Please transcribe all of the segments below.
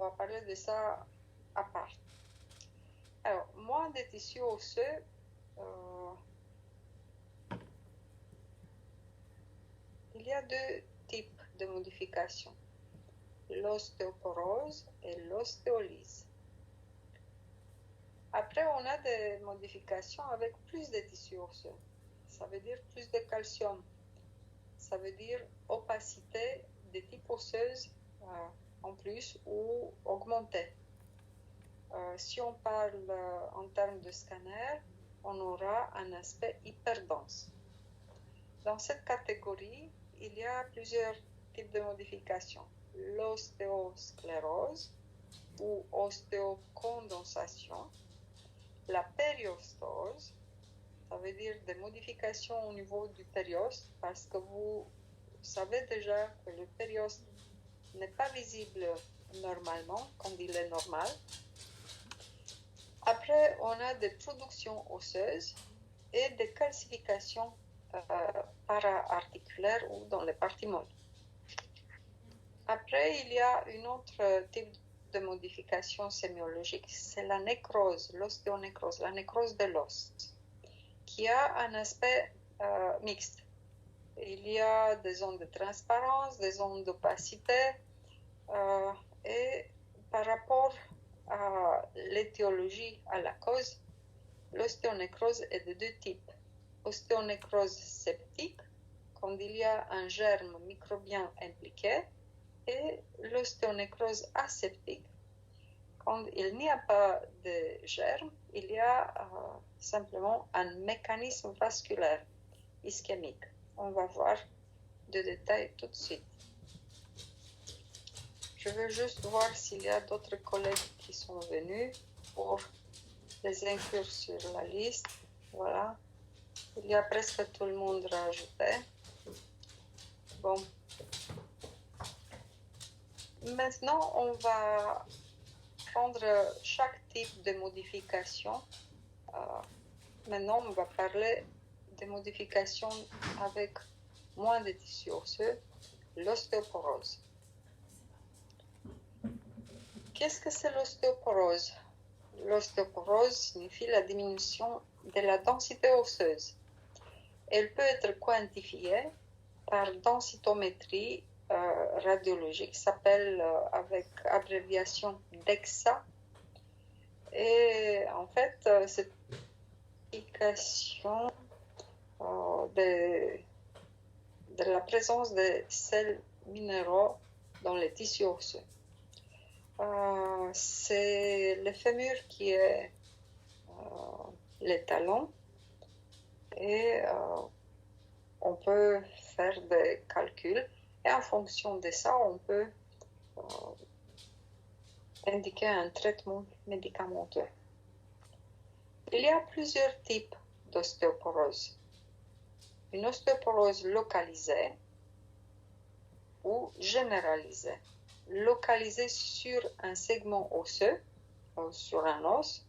va parler de ça à part. Alors, moins de tissus osseux, il y a deux types de modifications, l'ostéoporose et l'ostéolyse. Après, on a des modifications avec plus de tissus osseux. Ça veut dire plus de calcium. Ça veut dire opacité des types osseuses en plus ou augmentée. Si on parle en termes de scanner, on aura un aspect hyperdense. Dans cette catégorie, il y a plusieurs types de modifications. L'ostéosclérose ou ostéocondensation, la périostose, ça veut dire des modifications au niveau du périoste, parce que vous savez déjà que le périoste n'est pas visible normalement, comme il est normal. Après, on a des productions osseuses et des calcifications para-articulaires ou dans les parties molles. Après, il y a un autre type de modification sémiologique, c'est la nécrose, l'ostéonécrose, la nécrose de l'os, qui a un aspect mixte. Il y a des zones de transparence, des zones d'opacité, et par rapport à l'étiologie, à la cause, l'ostéonécrose est de deux types. Ostéonécrose septique, quand il y a un germe microbien impliqué, et l'ostéonécrose aseptique, quand il n'y a pas de germe, il y a simplement un mécanisme vasculaire ischémique. On va voir de détails tout de suite. Je veux juste voir s'il y a d'autres collègues qui sont venus pour les inclure sur la liste. Voilà. Il y a presque tout le monde rajouté. Bon. Maintenant, on va prendre chaque type de modification. Maintenant, on va parler des modifications avec moins de tissus osseux, l'ostéoporose. Qu'est-ce que c'est l'ostéoporose? L'ostéoporose signifie la diminution de la densité osseuse. Elle peut être quantifiée par densitométrie radiologique, s'appelle avec abréviation DEXA. Et en fait, cette indication de la présence de sels minéraux dans les tissus osseux. C'est le fémur qui est l'étalon et on peut faire des calculs et en fonction de ça, on peut indiquer un traitement médicamenteux. Il y a plusieurs types d'ostéoporose. Une ostéoporose localisée ou généralisée. Localisée sur un segment osseux, sur un os,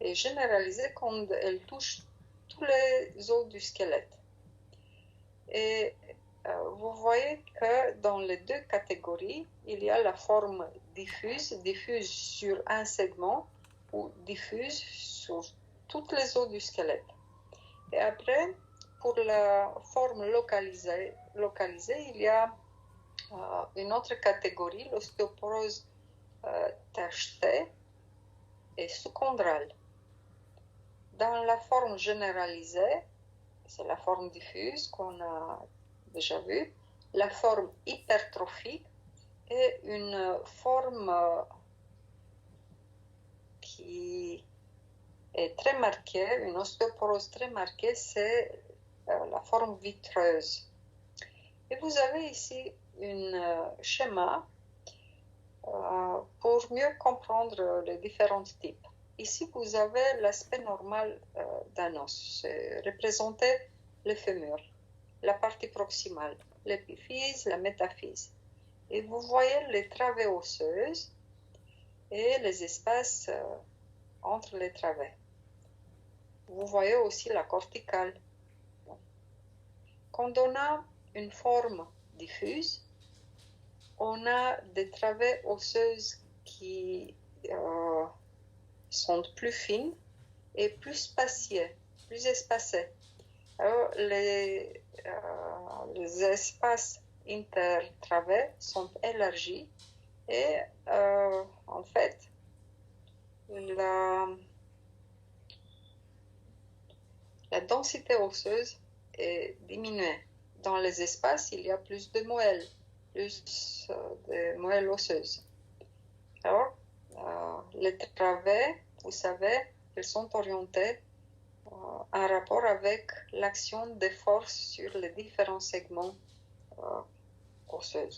et généralisée quand elle touche tous les os du squelette. Et vous voyez que dans les deux catégories, il y a la forme diffuse sur un segment ou diffuse sur toutes les os du squelette. Et après, pour la forme localisée, il y a une autre catégorie, l'ostéoporose tachetée et sous-chondrale. Dans la forme généralisée, c'est la forme diffuse qu'on a déjà vue, la forme hypertrophique et une forme qui est très marquée, une ostéoporose très marquée, c'est la forme vitreuse. Et vous avez ici un schéma pour mieux comprendre les différents types. Ici, vous avez l'aspect normal d'un os. C'est représenté le fémur, la partie proximale, l'épiphyse, la métaphyse. Et vous voyez les travées osseuses et les espaces entre les travées. Vous voyez aussi la corticale. Quand on a une forme diffuse, on a des travées osseuses qui sont plus fines et plus spacées, plus espacées. Alors, les espaces intertravées sont élargis et en fait, la densité osseuse est diminuée. Dans les espaces, il y a plus de moelles osseuses. Alors, les travées, vous savez, elles sont orientées en rapport avec l'action des forces sur les différents segments osseux.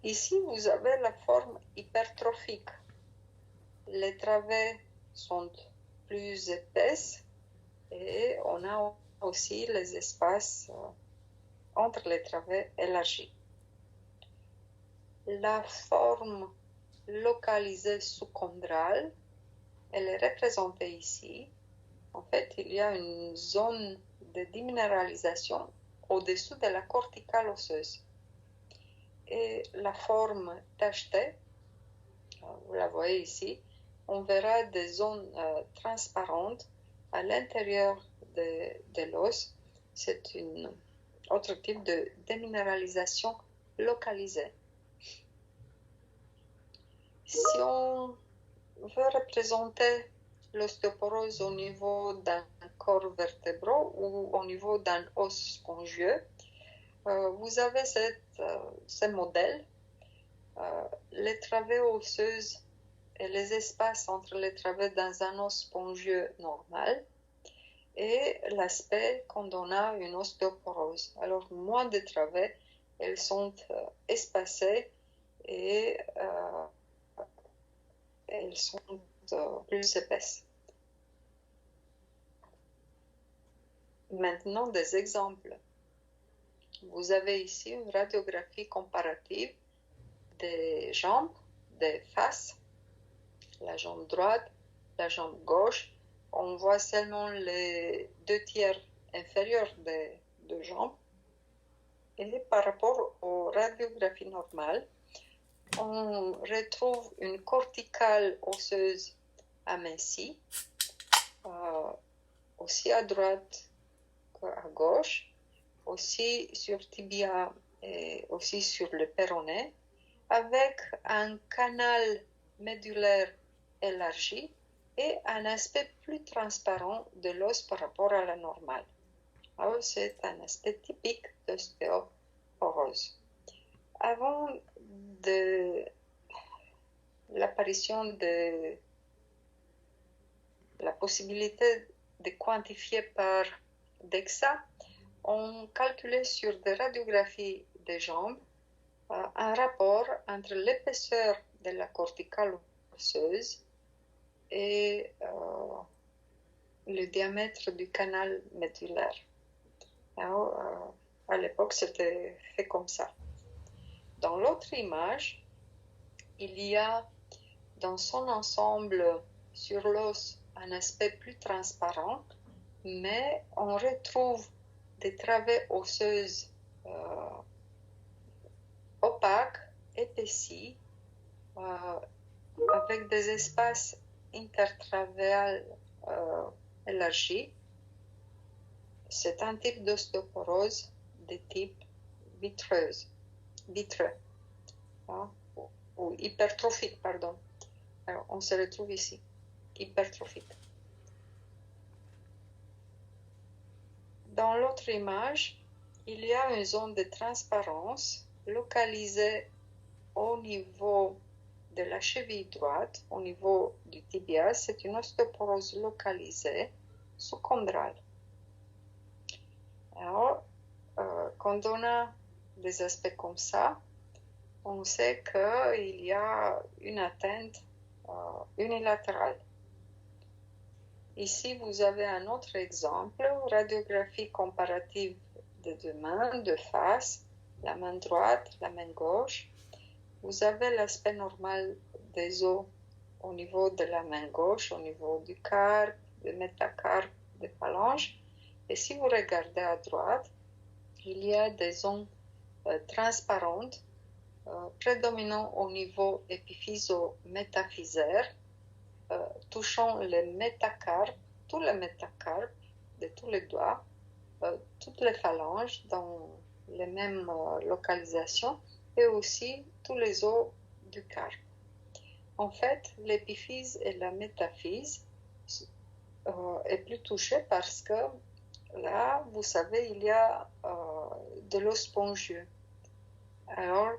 Ici, vous avez la forme hypertrophique. Les travées sont plus épaisses et on a aussi les espaces entre les travées élargis. La forme localisée sous-chondrale, elle est représentée ici. En fait, il y a une zone de déminéralisation au-dessous de la corticale osseuse. Et la forme tachetée, vous la voyez ici, on verra des zones transparentes à l'intérieur de l'os. C'est un autre type de déminéralisation localisée. Si on veut représenter l'ostéoporose au niveau d'un corps vertébraux ou au niveau d'un os spongieux, vous avez ce modèle. Les travées osseuses et les espaces entre les travées dans un os spongieux normal et l'aspect quand on a une ostéoporose. Alors, moins de travées, elles sont espacées et elles sont plus épaisses. Maintenant, des exemples. Vous avez ici une radiographie comparative des jambes, des faces, la jambe droite, la jambe gauche. On voit seulement les 2/3 inférieurs des deux jambes. Et par rapport aux radiographies normales, on retrouve une corticale osseuse amincie, aussi à droite qu'à gauche, aussi sur tibia et aussi sur le péroné, avec un canal médulaire élargi et un aspect plus transparent de l'os par rapport à la normale. Alors, c'est un aspect typique d'ostéoporose. Avant de l'apparition de la possibilité de quantifier par DEXA, on calculait sur des radiographies des jambes un rapport entre l'épaisseur de la corticale osseuse et le diamètre du canal médulaire. Alors, à l'époque, c'était fait comme ça. Dans l'autre image, il y a dans son ensemble sur l'os un aspect plus transparent, mais on retrouve des travées osseuses opaques, épaissis, avec des espaces intertravéals élargis. C'est un type d'ostéoporose de type vitreux, ou hypertrophique, pardon. Alors, on se retrouve ici, hypertrophique. Dans l'autre image, il y a une zone de transparence localisée au niveau de la cheville droite, au niveau du tibia. C'est une ostéoporose localisée sous-chondrale. Alors, quand on a des aspects comme ça, on sait qu'il y a une atteinte unilatérale. Ici, vous avez un autre exemple, radiographie comparative de deux mains, de face, la main droite, la main gauche. Vous avez l'aspect normal des os au niveau de la main gauche, au niveau du carpe, du métacarpe, des phalanges. Et si vous regardez à droite, il y a des zones transparentes prédominant au niveau épiphyso-métaphysaire, touchant les métacarpes, tous les métacarpes de tous les doigts, toutes les phalanges dans les mêmes localisations et aussi tous les os du carpe. En fait, l'épiphyse et la métaphyse est plus touchée parce que là, vous savez, il y a de l'os spongieux. Alors,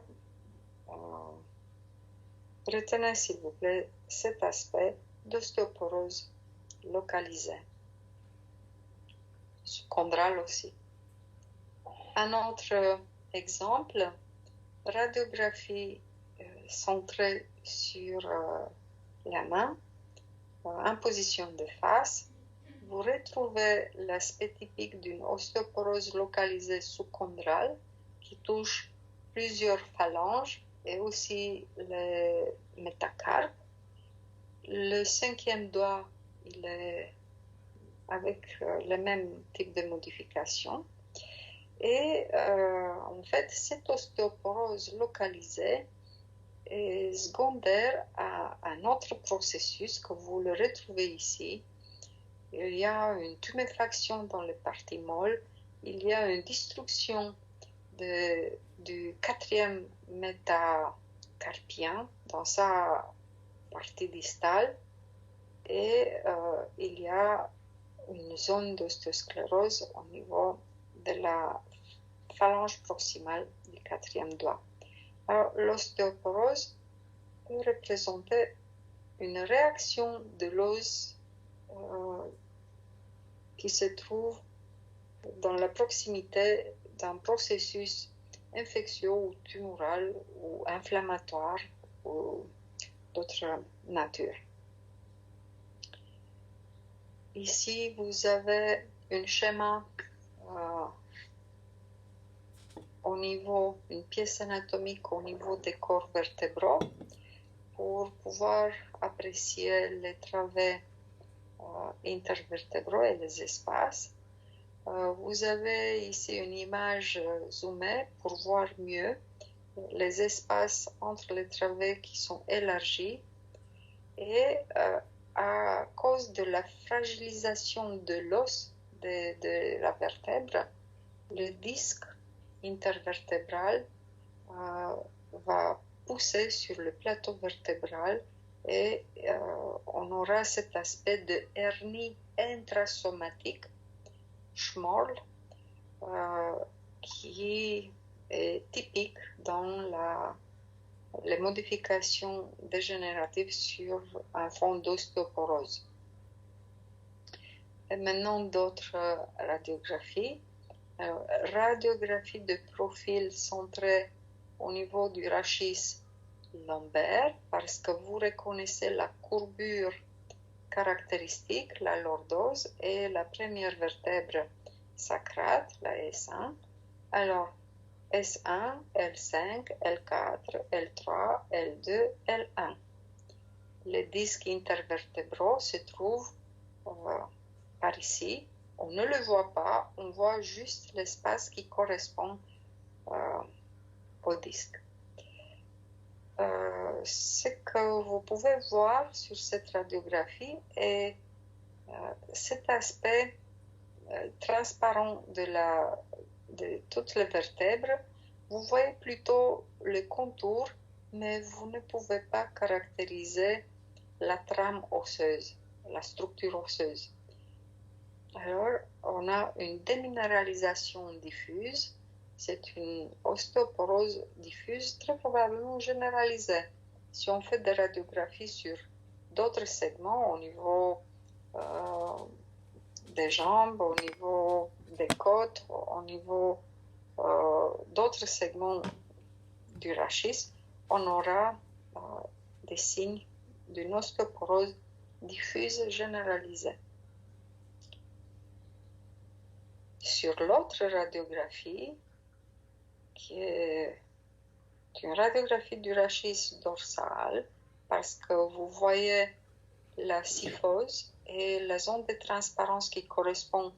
retenez s'il vous plaît cet aspect d'ostéoporose localisée, chondrale aussi. Un autre exemple, radiographie centrée sur la main, en position de face. Vous retrouvez l'aspect typique d'une ostéoporose localisée sous-chondrale qui touche plusieurs phalanges et aussi les métacarpes. Le 5e doigt, il est avec le même type de modification. Et en fait, cette ostéoporose localisée est secondaire à un autre processus que vous le retrouvez ici. Il y a une tuméfaction dans les parties molles, il y a une destruction du 4e métacarpien dans sa partie distale et il y a une zone d'ostéosclérose au niveau de la phalange proximale du 4e doigt. Alors, l'ostéoporose peut représenter une réaction de l'os qui se trouve dans la proximité d'un processus infectieux ou tumoral ou inflammatoire ou d'autre nature. Ici, vous avez un schéma au niveau, une pièce anatomique au niveau des corps vertébraux pour pouvoir apprécier les travées intervertébraux et les espaces. Vous avez ici une image zoomée pour voir mieux les espaces entre les travées qui sont élargis et à cause de la fragilisation de l'os de la vertèbre, le disque intervertébral va pousser sur le plateau vertébral et on aura cet aspect de hernie intrasomatique, Schmorl, qui est typique dans les modifications dégénératives sur un fond d'ostéoporose. Et maintenant d'autres radiographies. Radiographie de profil centrée au niveau du rachis lombaire parce que vous reconnaissez la courbure caractéristique, la lordose et la première vertèbre sacrale, la S1. Alors, S1, L5, L4, L3, L2, L1. Les disques intervertébraux se trouvent par ici. On ne le voit pas, on voit juste l'espace qui correspond au disque. Ce que vous pouvez voir sur cette radiographie est cet aspect transparent de toutes les vertèbres. Vous voyez plutôt le contour, mais vous ne pouvez pas caractériser la trame osseuse, la structure osseuse. Alors, on a une déminéralisation diffuse. C'est une ostéoporose diffuse très probablement généralisée. Si on fait des radiographies sur d'autres segments au niveau des jambes, au niveau des côtes, au niveau d'autres segments du rachis, on aura des signes d'une ostéoporose diffuse généralisée. Sur l'autre radiographie, qui est une radiographie du rachis dorsal, parce que vous voyez la syphose et la zone de transparence qui correspond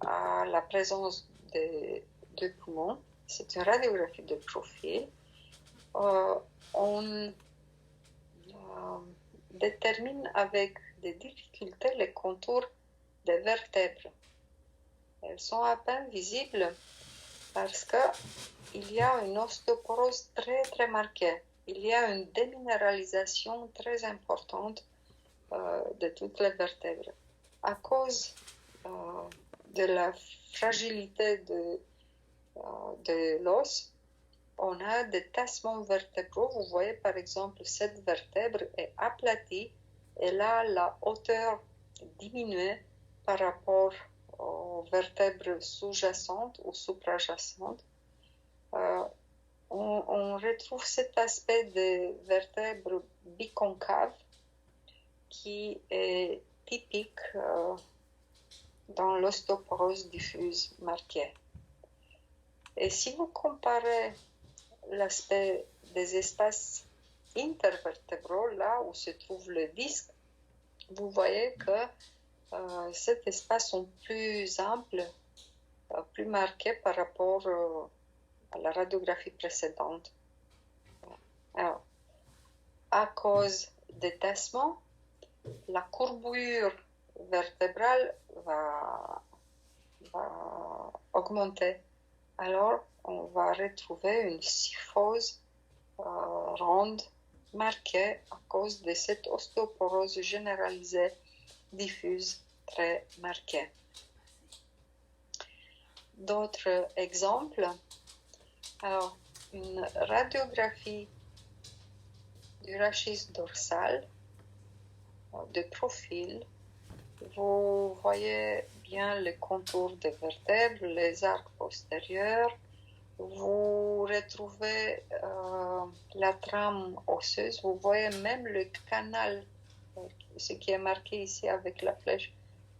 à la présence de poumons. C'est une radiographie de profil. on détermine avec des difficultés les contours des vertèbres. Elles sont à peine visibles parce qu'il y a une ostéoporose très très marquée. Il y a une déminéralisation très importante de toutes les vertèbres. À cause de la fragilité de l'os, on a des tassements vertébraux. Vous voyez par exemple cette vertèbre est aplatie et là la hauteur diminuée par rapport aux vertèbres sous-jacentes ou suprajacentes. On retrouve cet aspect des vertèbres biconcaves qui est typique dans l'ostéoporose diffuse marquée. Et si vous comparez l'aspect des espaces intervertébraux, là où se trouve le disque, vous voyez que cet espace sont plus amples, plus marqués par rapport à la radiographie précédente. Alors, à cause des tassements, la courbure vertébrale va augmenter. Alors, on va retrouver une kyphose ronde marquée à cause de cette ostéoporose généralisée diffuse très marquée. D'autres exemples. Alors, une radiographie du rachis dorsal de profil. Vous voyez bien les contours des vertèbres, les arcs postérieurs. Vous retrouvez la trame osseuse. Vous voyez même le canal, ce qui est marqué ici avec la flèche,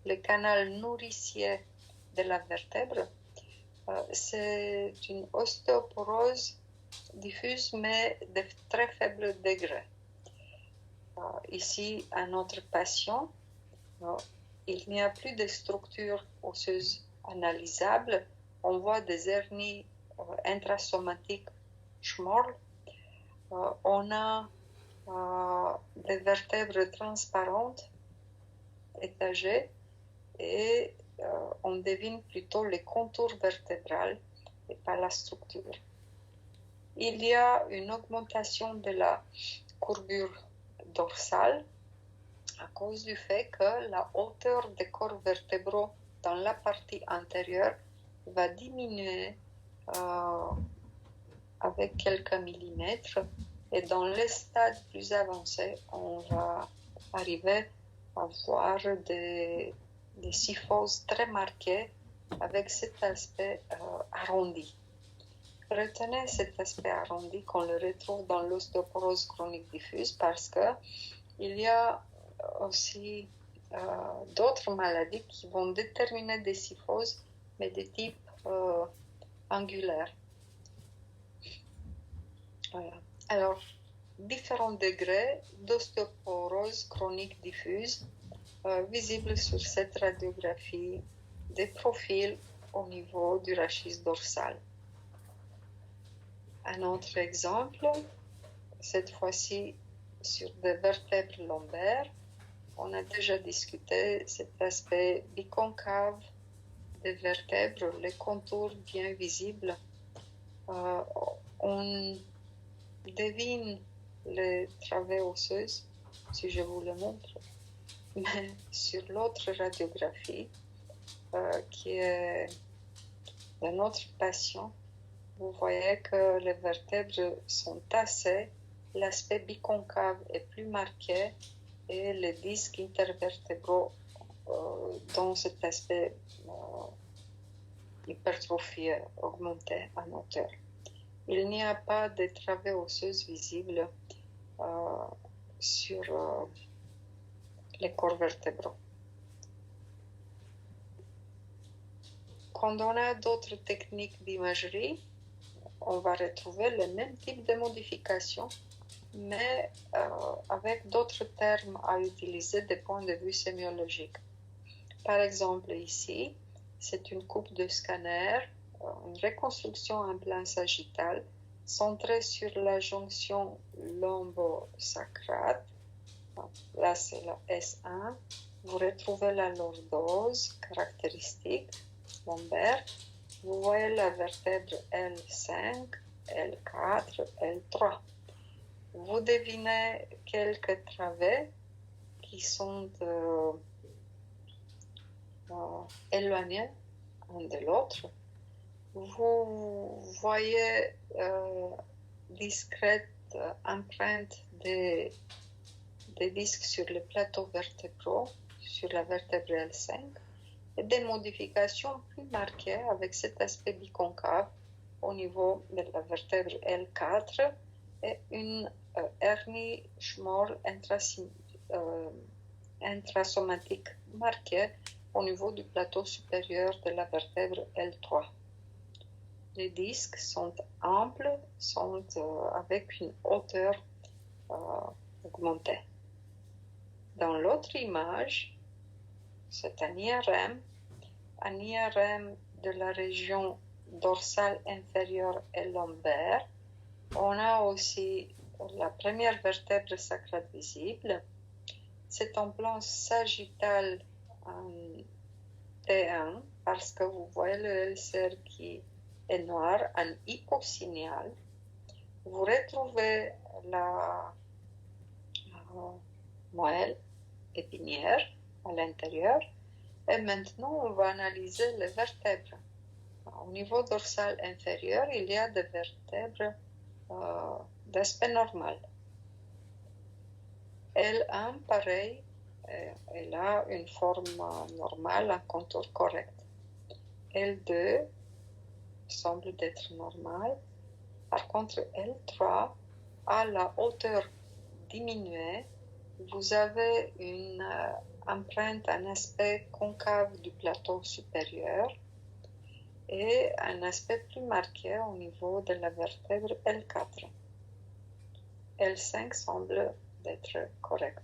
le canal nourricier de la vertèbre. C'est une ostéoporose diffuse mais de très faible degré. Ici, un autre patient, il n'y a plus de structure osseuse analysable. On voit des hernies intrasomatiques schmorl. On a des vertèbres transparentes, étagées, et on devine plutôt les contours vertébrales et pas la structure. Il y a une augmentation de la courbure dorsale à cause du fait que la hauteur des corps vertébraux dans la partie antérieure va diminuer avec quelques millimètres, et dans les stades plus avancés, on va arriver à voir des kyphoses très marquées avec cet aspect arrondi. Retenez cet aspect arrondi qu'on le retrouve dans l'ostéoporose chronique diffuse parce qu'il y a aussi d'autres maladies qui vont déterminer des kyphoses, mais de type angulaire. Voilà. Alors, différents degrés d'ostéoporose chronique diffuse visibles sur cette radiographie des profils au niveau du rachis dorsal. Un autre exemple, cette fois-ci sur des vertèbres lombaires. On a déjà discuté cet aspect biconcave des vertèbres, les contours bien visibles. On devine les travées osseuses, si je vous le montre, mais sur l'autre radiographie, qui est d'un autre patient, vous voyez que les vertèbres sont tassées, l'aspect biconcave est plus marqué et les disques intervertébraux dont cet aspect hypertrophié augmenté en hauteur. Il n'y a pas de travées osseuses visibles sur les corps vertébraux. Quand on a d'autres techniques d'imagerie, on va retrouver le même type de modification, mais avec d'autres termes à utiliser du point de vue sémiologique. Par exemple, ici, c'est une coupe de scanner, une reconstruction en plan sagittal centré sur la jonction lombosacrale. Là, c'est la S1. Vous retrouvez la lordose caractéristique lombaire. Vous voyez la vertèbre L5, L4, L3. Vous devinez quelques travées qui sont éloignés un de l'autre. Vous voyez discrètes empreintes des disques sur le plateau vertébraux, sur la vertèbre L5, et des modifications plus marquées avec cet aspect biconcave au niveau de la vertèbre L4 et une hernie schmoll intrasomatique marquée au niveau du plateau supérieur de la vertèbre L3. Les disques sont amples, sont avec une hauteur augmentée. Dans l'autre image, c'est un IRM de la région dorsale inférieure et lombaire. On a aussi la première vertèbre sacrale visible. C'est en plan sagittal en T1 parce que vous voyez le LCR qui est noir en hyposignal. Vous retrouvez la moelle épinière à l'intérieur. Et maintenant, on va analyser les vertèbres. Au niveau dorsal inférieur, il y a des vertèbres d'aspect normal. L1, pareil, elle a une forme normale, un contour correct. L2 semble être normal. Par contre, L3 a la hauteur diminuée. Vous avez une empreinte, un aspect concave du plateau supérieur et un aspect plus marqué au niveau de la vertèbre L4. L5 semble être correct.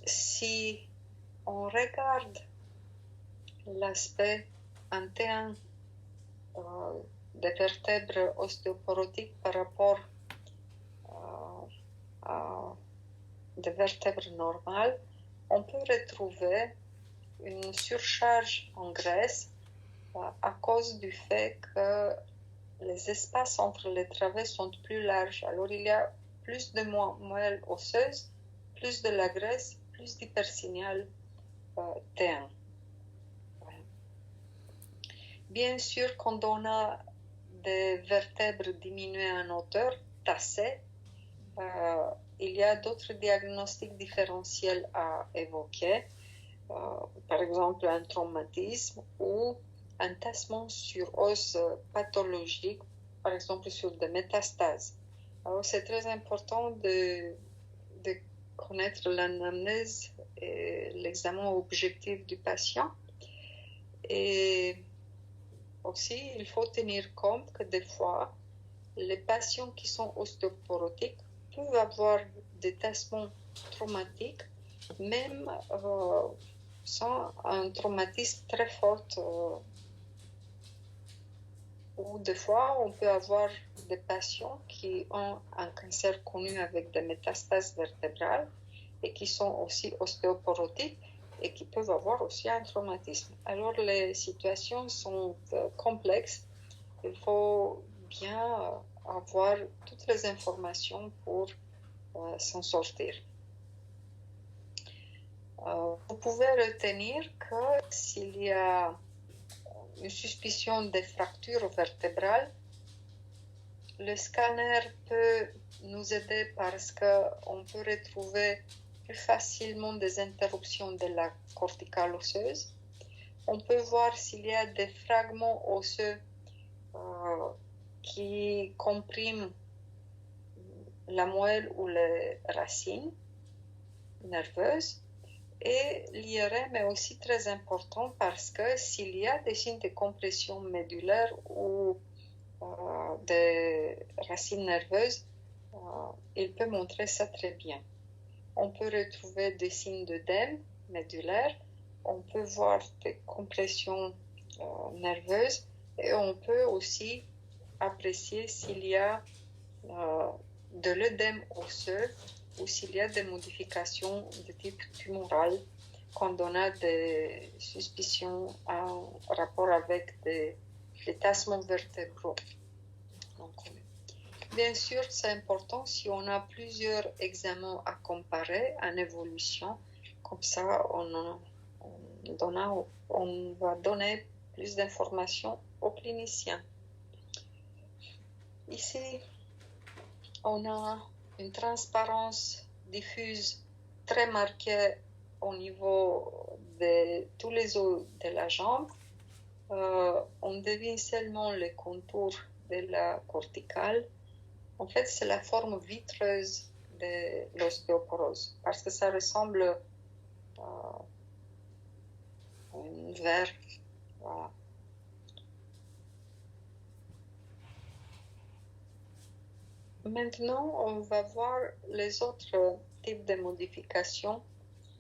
Si on regarde l'aspect en T1 des vertèbres ostéoporotiques par rapport à des vertèbres normales, on peut retrouver une surcharge en graisse à cause du fait que les espaces entre les travées sont plus larges. Alors il y a plus de moelle osseuse, plus de la graisse, plus d'hypersignal T1. Voilà. Bien sûr, quand on a des vertèbres diminuées en hauteur, tassées, il y a d'autres diagnostics différentiels à évoquer, par exemple un traumatisme ou un tassement sur os pathologique, par exemple sur des métastases. Alors c'est très important de connaître l'anamnèse et l'examen objectif du patient. Et aussi, il faut tenir compte que des fois, les patients qui sont ostéoporotiques peuvent avoir des tassements traumatiques, même sans un traumatisme très fort. Ou des fois, on peut avoir des patients qui ont un cancer connu avec des métastases vertébrales et qui sont aussi ostéoporotiques et qui peuvent avoir aussi un traumatisme. Alors, les situations sont complexes. Il faut bien avoir toutes les informations pour s'en sortir. Vous pouvez retenir que s'il y a une suspicion de fracture vertébrale, le scanner peut nous aider parce qu'on peut retrouver plus facilement des interruptions de la corticale osseuse. On peut voir s'il y a des fragments osseux qui compriment la moelle ou les racines nerveuses. Et l'IRM est aussi très important parce que s'il y a des signes de compression médulaire ou des racines nerveuses, il peut montrer ça très bien. On peut retrouver des signes d'œdème médulaire, on peut voir des compressions nerveuses et on peut aussi apprécier s'il y a de l'œdème osseux ou s'il y a des modifications de type tumoral quand on a des suspicions en rapport avec des tassements vertébraux. Donc, bien sûr, c'est important si on a plusieurs examens à comparer en évolution, comme ça on va donner plus d'informations aux cliniciens. Ici, on a une transparence diffuse très marquée au niveau de tous les os de la jambe. On devine seulement les contours de la corticale. En fait, c'est la forme vitreuse de l'ostéoporose parce que ça ressemble à un verre. Voilà. Maintenant, on va voir les autres types de modifications